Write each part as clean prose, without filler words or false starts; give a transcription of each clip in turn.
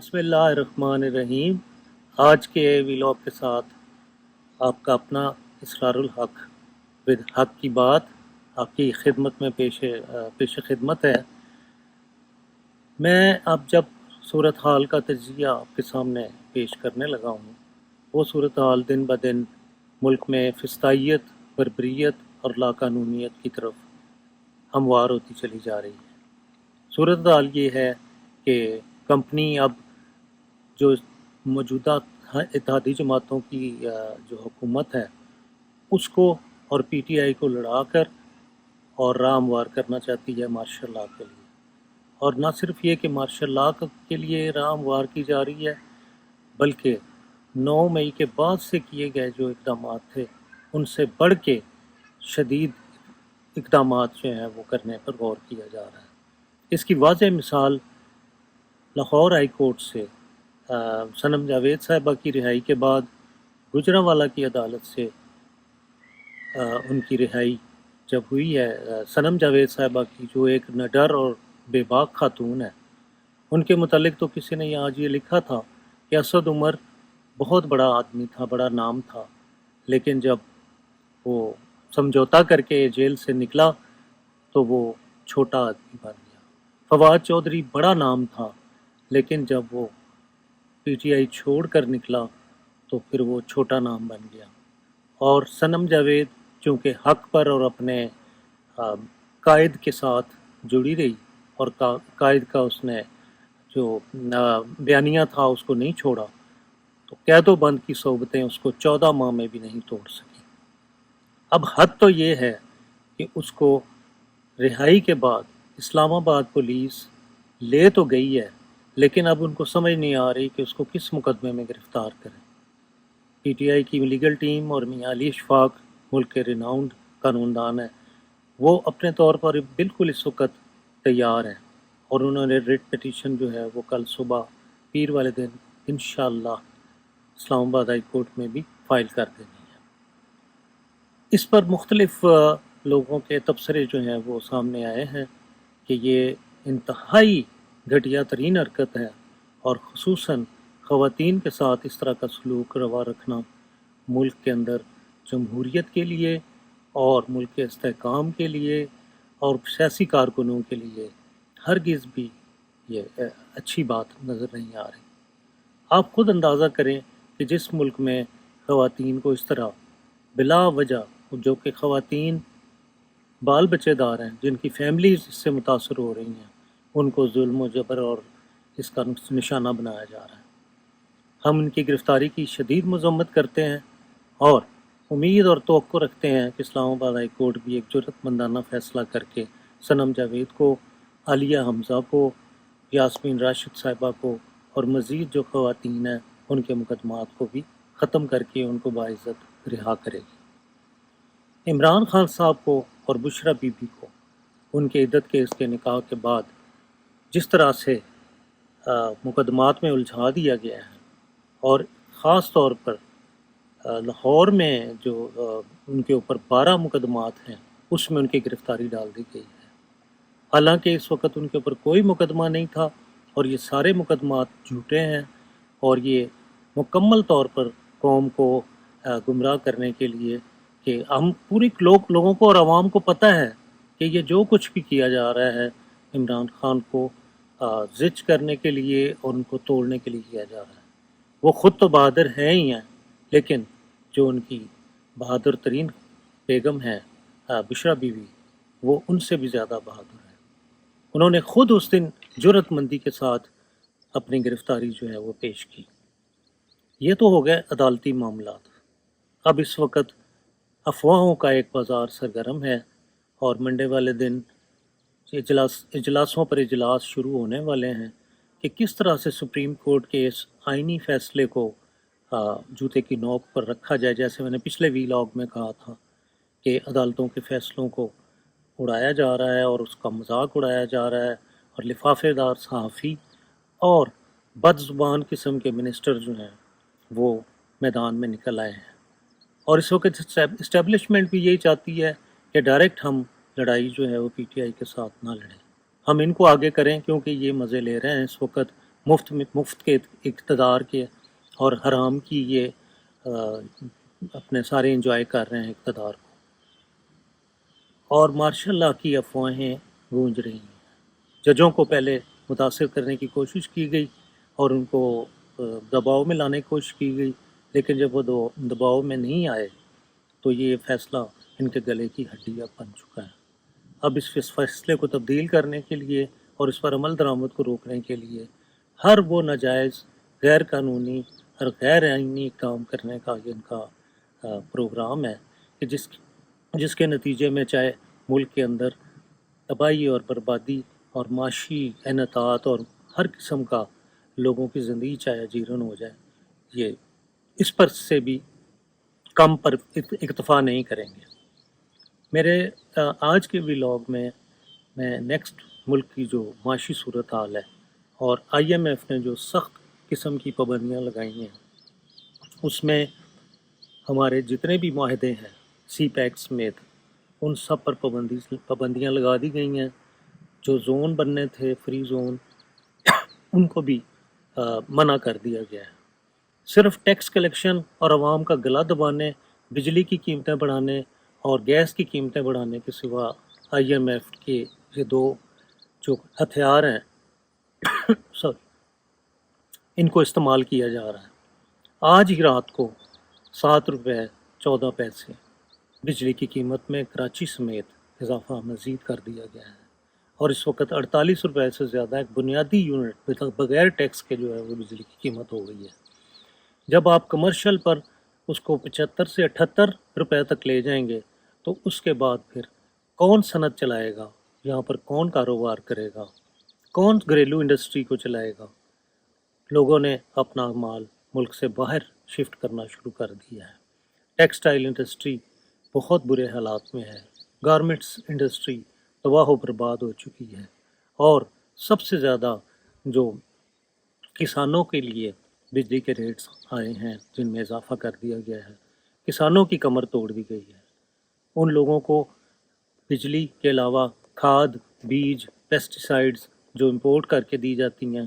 بسم اللہ الرحمن الرحیم۔ آج کے ویلاگ کے ساتھ آپ کا اپنا اسرار الحق ود حق کی بات آپ کی خدمت میں پیش خدمت ہے۔ میں اب جب صورتحال کا تجزیہ آپ کے سامنے پیش کرنے لگا ہوں، وہ صورتحال دن بدن ملک میں فسطائیت، بربریت اور لاقانونیت کی طرف ہموار ہوتی چلی جا رہی ہے۔ صورتحال یہ ہے کہ کمپنی اب جو موجودہ اتحادی جماعتوں کی جو حکومت ہے اس کو اور پی ٹی آئی کو لڑا کر اور راہ ہموار کرنا چاہتی ہے مارشل لاء کے لیے، اور نہ صرف یہ کہ مارشل لاء کے لیے راہ ہموار کی جا رہی ہے، بلکہ 9 مئی کے بعد سے کیے گئے جو اقدامات تھے ان سے بڑھ کے شدید اقدامات جو ہیں وہ کرنے پر غور کیا جا رہا ہے۔ اس کی واضح مثال لاہور ہائی کورٹ سے صنم جاوید صاحبہ کی رہائی کے بعد گوجرانوالہ کی عدالت سے ان کی رہائی جب ہوئی ہے، صنم جاوید صاحبہ کی جو ایک نڈر اور بے باک خاتون ہے، ان کے متعلق تو کسی نے آج یہ لکھا تھا کہ اسد عمر بہت بڑا آدمی تھا، بڑا نام تھا، لیکن جب وہ سمجھوتا کر کے جیل سے نکلا تو وہ چھوٹا آدمی بن گیا۔ فواد چودھری بڑا نام تھا، لیکن جب وہ پی ٹی آئی چھوڑ کر نکلا تو پھر وہ چھوٹا نام بن گیا۔ اور صنم جاوید چونکہ حق پر اور اپنے قائد کے ساتھ جڑی رہی اور قائد کا اس نے جو بیانیہ تھا اس کو نہیں چھوڑا، تو قید و بند کی صحبتیں اس کو 14 ماہ میں بھی نہیں توڑ سکی۔ اب حد تو یہ ہے کہ اس کو رہائی کے بعد اسلام آباد پولیس لے تو گئی ہے، لیکن اب ان کو سمجھ نہیں آ رہی کہ اس کو کس مقدمے میں گرفتار کریں۔ پی ٹی آئی کی لیگل ٹیم اور میاں علی اشفاق ملک کے ریناؤنڈ قانوندان ہیں، وہ اپنے طور پر بالکل اس وقت تیار ہیں، اور انہوں نے ریٹ پٹیشن جو ہے وہ کل صبح پیر والے دن انشاءاللہ اسلام آباد ہائی کورٹ میں بھی فائل کر دینی ہے۔ اس پر مختلف لوگوں کے تبصرے جو ہیں وہ سامنے آئے ہیں کہ یہ انتہائی گھٹیا ترین حرکت ہے، اور خصوصاً خواتین کے ساتھ اس طرح کا سلوک روا رکھنا ملک کے اندر جمہوریت کے لیے اور ملک کے استحکام کے لیے اور سیاسی کارکنوں کے لیے ہرگز بھی یہ اچھی بات نظر نہیں آ رہی۔ آپ خود اندازہ کریں کہ جس ملک میں خواتین کو اس طرح بلا وجہ، جو کہ خواتین بال بچے دار ہیں، جن کی فیملیز اس سے متاثر ہو رہی ہیں، ان کو ظلم و جبر اور اس کا نشانہ بنایا جا رہا ہے۔ ہم ان کی گرفتاری کی شدید مذمت کرتے ہیں اور امید اور توقع رکھتے ہیں کہ اسلام آباد ہائی کورٹ بھی ایک جرأت مندانہ فیصلہ کر کے صنم جاوید کو، عالیہ حمزہ کو، یاسمین راشد صاحبہ کو اور مزید جو خواتین ہیں ان کے مقدمات کو بھی ختم کر کے ان کو باعزت رہا کرے گی۔ عمران خان صاحب کو اور بشرا بی بی کو ان کے عدت کیس کے نکاح کے بعد جس طرح سے مقدمات میں الجھا دیا گیا ہے، اور خاص طور پر لاہور میں جو ان کے اوپر 12 مقدمات ہیں اس میں ان کی گرفتاری ڈال دی گئی ہے، حالانکہ اس وقت ان کے اوپر کوئی مقدمہ نہیں تھا، اور یہ سارے مقدمات جھوٹے ہیں، اور یہ مکمل طور پر قوم کو گمراہ کرنے کے لیے کہ ہم پوری لوگوں کو اور عوام کو پتہ ہے کہ یہ جو کچھ بھی کیا جا رہا ہے عمران خان کو زچ کرنے کے لیے اور ان کو توڑنے کے لیے کیا جا رہا ہے۔ وہ خود تو بہادر ہیں ہی ہیں، لیکن جو ان کی بہادر ترین بیگم ہے بشرا بیوی، وہ ان سے بھی زیادہ بہادر ہے۔ انہوں نے خود اس دن جرأت مندی کے ساتھ اپنی گرفتاری جو ہے وہ پیش کی۔ یہ تو ہو گئے عدالتی معاملات۔ اب اس وقت افواہوں کا ایک بازار سرگرم ہے، اور منڈے والے دن اجلاسوں پر اجلاس شروع ہونے والے ہیں کہ کس طرح سے سپریم کورٹ کے اس آئینی فیصلے کو جوتے کی نوک پر رکھا جائے۔ جیسے میں نے پچھلے ویلاگ میں کہا تھا کہ عدالتوں کے فیصلوں کو اڑایا جا رہا ہے اور اس کا مذاق اڑایا جا رہا ہے، اور لفافے دار صحافی اور بد زبان قسم کے منسٹر جو ہیں وہ میدان میں نکل آئے ہیں، اور اس وقت اسٹیبلشمنٹ بھی یہی چاہتی ہے کہ ڈائریکٹ ہم لڑائی جو ہے وہ پی ٹی آئی کے ساتھ نہ لڑیں، ہم ان کو آگے کریں، کیونکہ یہ مزے لے رہے ہیں اس وقت مفت کے اقتدار کے اور حرام کی یہ اپنے سارے انجوائے کر رہے ہیں اقتدار کو، اور مارشل لا کی افواہیں گونج رہی ہیں۔ ججوں کو پہلے متاثر کرنے کی کوشش کی گئی اور ان کو دباؤ میں لانے کی کوشش کی گئی، لیکن جب وہ دباؤ میں نہیں آئے تو یہ فیصلہ ان کے گلے کی ہڈی اب بن چکا ہے۔ اب اس فیصلے کو تبدیل کرنے کے لیے اور اس پر عمل درآمد کو روکنے کے لیے ہر وہ ناجائز، غیر قانونی اور غیر آئینی کام کرنے کا یہ ان کا پروگرام ہے کہ جس کے نتیجے میں چاہے ملک کے اندر تباہی اور بربادی اور معاشی انحطاط اور ہر قسم کا لوگوں کی زندگی چاہے جیرن ہو جائے، یہ اس پر سے بھی کم پر اکتفا نہیں کریں گے۔ میرے آج کے ولاگ میں نیکسٹ ملک کی جو معاشی صورتحال ہے اور آئی ایم ایف نے جو سخت قسم کی پابندیاں لگائی ہیں، اس میں ہمارے جتنے بھی معاہدے ہیں سی پیک سمیت ان سب پر پابندیاں لگا دی گئی ہیں۔ جو زون بننے تھے فری زون، ان کو بھی منع کر دیا گیا ہے۔ صرف ٹیکس کلیکشن اور عوام کا گلا دبانے، بجلی کی قیمتیں بڑھانے اور گیس کی قیمتیں بڑھانے کے سوا آئی ایم ایف کے یہ دو جو ہتھیار ہیں ان کو استعمال کیا جا رہا ہے۔ آج ہی رات کو 7 روپے 14 پیسے بجلی کی قیمت میں کراچی سمیت اضافہ مزید کر دیا گیا ہے، اور اس وقت 48 روپے سے زیادہ ایک بنیادی یونٹ بغیر ٹیکس کے جو ہے وہ بجلی کی قیمت ہو گئی ہے۔ جب آپ کمرشل پر اس کو 75 سے 78 روپے تک لے جائیں گے تو اس کے بعد پھر کون صنعت چلائے گا، یہاں پر کون کاروبار کرے گا، کون گھریلو انڈسٹری کو چلائے گا؟ لوگوں نے اپنا مال ملک سے باہر شفٹ کرنا شروع کر دیا ہے۔ ٹیکسٹائل انڈسٹری بہت برے حالات میں ہے، گارمنٹس انڈسٹری تباہ و برباد ہو چکی ہے، اور سب سے زیادہ جو کسانوں کے لیے بجلی کے ریٹس آئے ہیں جن میں اضافہ کر دیا گیا ہے، کسانوں کی کمر توڑ دی گئی ہے۔ ان لوگوں کو بجلی کے علاوہ کھاد، بیج، پیسٹی سائیڈز جو امپورٹ کر کے دی جاتی ہیں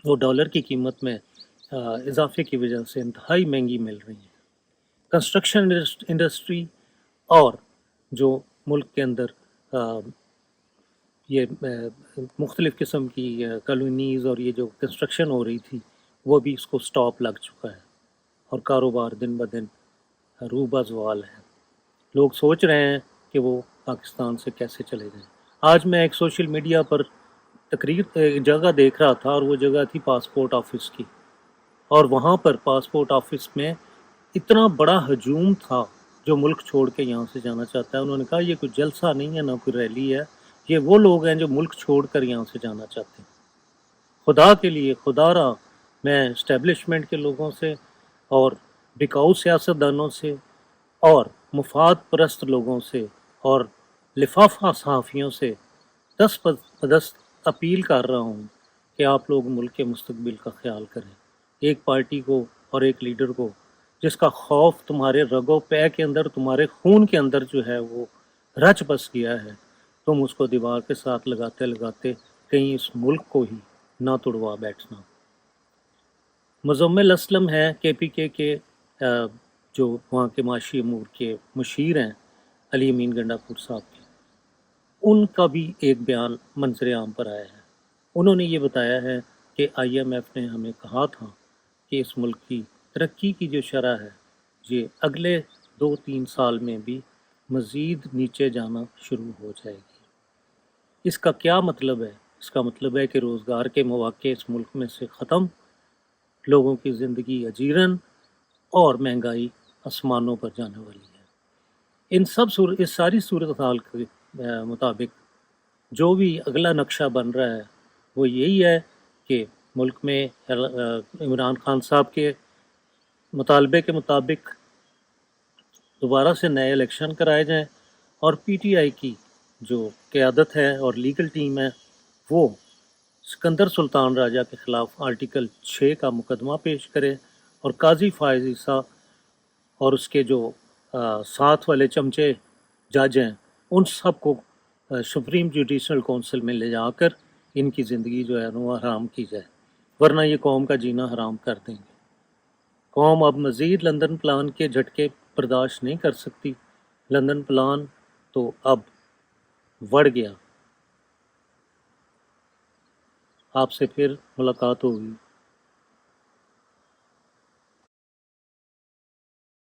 وہ ڈالر کی قیمت میں اضافے کی وجہ سے انتہائی مہنگی مل رہی ہیں۔ کنسٹرکشن انڈسٹری اور جو ملک کے اندر یہ مختلف قسم کی کالونیز اور یہ جو کنسٹرکشن ہو رہی تھی وہ بھی اس کو سٹاپ لگ چکا ہے، اور کاروبار دن بدن روبہ زوال ہے۔ لوگ سوچ رہے ہیں کہ وہ پاکستان سے کیسے چلے جائیں۔ آج میں ایک سوشل میڈیا پر ایک جگہ دیکھ رہا تھا، اور وہ جگہ تھی پاسپورٹ آفس کی، اور وہاں پر پاسپورٹ آفس میں اتنا بڑا ہجوم تھا جو ملک چھوڑ کے یہاں سے جانا چاہتا ہے۔ انہوں نے کہا یہ کوئی جلسہ نہیں ہے، نہ کوئی ریلی ہے، یہ وہ لوگ ہیں جو ملک چھوڑ کر یہاں سے جانا چاہتے ہیں۔ خدا کے لیے، خدا را، میں اسٹیبلشمنٹ کے لوگوں سے اور بکاؤ سیاستدانوں سے اور مفاد پرست لوگوں سے اور لفافہ صحافیوں سے دست بدست اپیل کر رہا ہوں کہ آپ لوگ ملک کے مستقبل کا خیال کریں۔ ایک پارٹی کو اور ایک لیڈر کو جس کا خوف تمہارے رگ و پے کے اندر، تمہارے خون کے اندر جو ہے وہ رچ بس گیا ہے، تم اس کو دیوار کے ساتھ لگاتے لگاتے کہیں اس ملک کو ہی نہ توڑوا بیٹھنا۔ مزمل اسلم ہے کے پی کے جو وہاں کے معاشی امور کے مشیر ہیں، علی امین گنڈا پور صاحب کے، ان کا بھی ایک بیان منظر عام پر آیا ہے۔ انہوں نے یہ بتایا ہے کہ آئی ایم ایف نے ہمیں کہا تھا کہ اس ملک کی ترقی کی جو شرح ہے یہ اگلے 2-3 سال میں بھی مزید نیچے جانا شروع ہو جائے گی۔ اس کا کیا مطلب ہے؟ اس کا مطلب ہے کہ روزگار کے مواقع اس ملک میں سے ختم، لوگوں کی زندگی اجیرن اور مہنگائی آسمانوں پر جانے والی ہے۔ اس ساری صورتحال کے مطابق جو بھی اگلا نقشہ بن رہا ہے وہ یہی ہے کہ ملک میں عمران خان صاحب کے مطالبے کے مطابق دوبارہ سے نئے الیکشن کرائے جائیں، اور پی ٹی آئی کی جو قیادت ہے اور لیگل ٹیم ہے وہ سکندر سلطان راجہ کے خلاف آرٹیکل 6 کا مقدمہ پیش کرے، اور قاضی فائز عیسیٰ اور اس کے جو ساتھ والے چمچے جج ہیں ان سب کو سپریم جوڈیشل کونسل میں لے جا کر ان کی زندگی جو ہے نا وہ حرام کی جائے، ورنہ یہ قوم کا جینا حرام کر دیں گے۔ قوم اب مزید لندن پلان کے جھٹکے برداشت نہیں کر سکتی۔ لندن پلان تو اب بڑھ گیا۔ آپ سے پھر ملاقات ہوگی۔